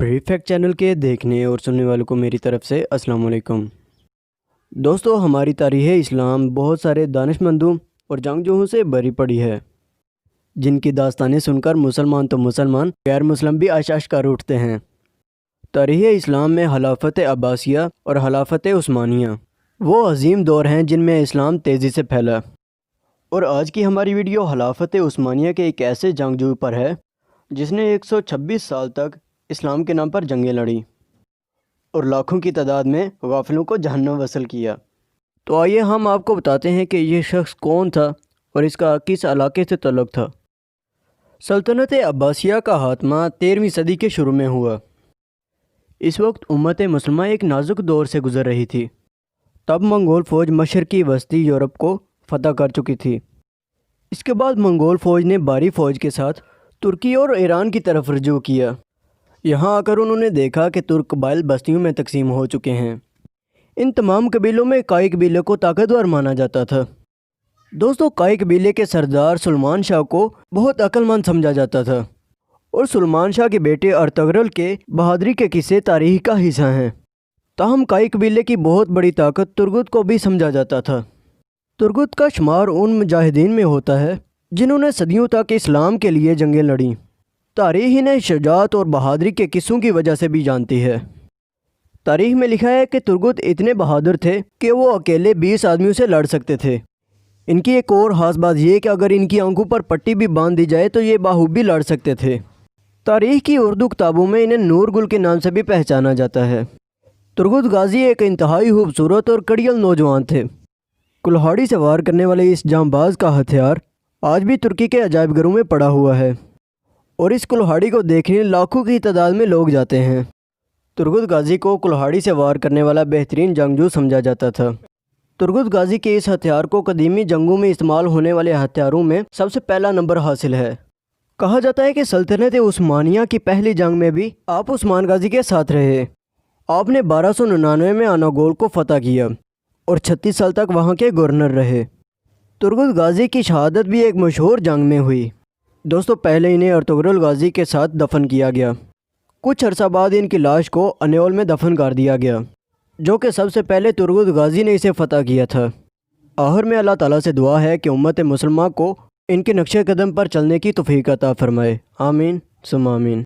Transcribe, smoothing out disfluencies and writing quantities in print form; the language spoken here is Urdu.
بریف فیکٹ چینل کے دیکھنے اور سننے والوں کو میری طرف سے السلام علیکم۔ دوستو، ہماری تاریخ اسلام بہت سارے دانشمندوں اور جنگجوؤں سے بھری پڑی ہے، جن کی داستانیں سن کر مسلمان تو مسلمان غیر مسلم بھی عش کر اٹھتے ہیں۔ تاریخ اسلام میں خلافت عباسیہ اور خلافت عثمانیہ وہ عظیم دور ہیں جن میں اسلام تیزی سے پھیلا، اور آج کی ہماری ویڈیو خلافت عثمانیہ کے ایک ایسے جنگجو پر ہے جس نے 126 سال تک اسلام کے نام پر جنگیں لڑیں اور لاکھوں کی تعداد میں غافلوں کو جہنم وصل کیا۔ تو آئیے ہم آپ کو بتاتے ہیں کہ یہ شخص کون تھا اور اس کا کس علاقے سے تعلق تھا۔ سلطنت عباسیہ کا خاتمہ 13ویں صدی کے شروع میں ہوا۔ اس وقت امت مسلمہ ایک نازک دور سے گزر رہی تھی۔ تب منگول فوج مشرقی وسطی یورپ کو فتح کر چکی تھی۔ اس کے بعد منگول فوج نے بھاری فوج کے ساتھ ترکی اور ایران کی طرف رجوع کیا۔ یہاں آ کر انہوں نے دیکھا کہ ترک قبائل بستیوں میں تقسیم ہو چکے ہیں۔ ان تمام قبیلوں میں قائی قبیلے کو طاقتور مانا جاتا تھا۔ دوستو، قائی قبیلے کے سردار سلمان شاہ کو بہت عقل مند سمجھا جاتا تھا، اور سلمان شاہ کے بیٹے ارطغرل کے بہادری کے قصے تاریخ کا حصہ ہیں۔ تاہم قائی قبیلے کی بہت بڑی طاقت ترگت کو بھی سمجھا جاتا تھا۔ ترگت کا شمار ان مجاہدین میں ہوتا ہے جنہوں نے صدیوں تک اسلام کے لیے جنگیں لڑیں۔ تاریخ انہیں شجاعت اور بہادری کے قصوں کی وجہ سے بھی جانتی ہے۔ تاریخ میں لکھا ہے کہ ترگت اتنے بہادر تھے کہ وہ اکیلے 20 آدمیوں سے لڑ سکتے تھے۔ ان کی ایک اور خاص بات یہ کہ اگر ان کی آنکھوں پر پٹی بھی باندھ دی جائے تو یہ باہوبی لڑ سکتے تھے۔ تاریخ کی اردو کتابوں میں انہیں نور گل کے نام سے بھی پہچانا جاتا ہے۔ ترگت غازی ایک انتہائی خوبصورت اور کڑیل نوجوان تھے۔ کلہاڑی سے وار کرنے والے اس جانباز کا ہتھیار آج بھی ترکی کے عجائب گھروں میں پڑا ہوا ہے، اور اس کلہاڑی کو دیکھنے لاکھوں کی تعداد میں لوگ جاتے ہیں۔ ترگت غازی کو کلہاڑی سے وار کرنے والا بہترین جنگجو سمجھا جاتا تھا۔ ترگت غازی کے اس ہتھیار کو قدیمی جنگوں میں استعمال ہونے والے ہتھیاروں میں سب سے پہلا نمبر حاصل ہے۔ کہا جاتا ہے کہ سلطنت عثمانیہ کی پہلی جنگ میں بھی آپ عثمان غازی کے ساتھ رہے۔ آپ نے 1299 میں آناگول کو فتح کیا اور 36 سال تک وہاں کے گورنر رہے۔ ترگت غازی کی شہادت بھی ایک مشہور جنگ میں ہوئی۔ دوستو، پہلے انہیں ارطغرل غازی کے ساتھ دفن کیا گیا۔ کچھ عرصہ بعد ان کی لاش کو انیول میں دفن کر دیا گیا، جو کہ سب سے پہلے ترگت غازی نے اسے فتح کیا تھا۔ آخر میں اللہ تعالیٰ سے دعا ہے کہ امت مسلمہ کو ان کے نقش قدم پر چلنے کی توفیق عطا فرمائے۔ آمین ثم آمین۔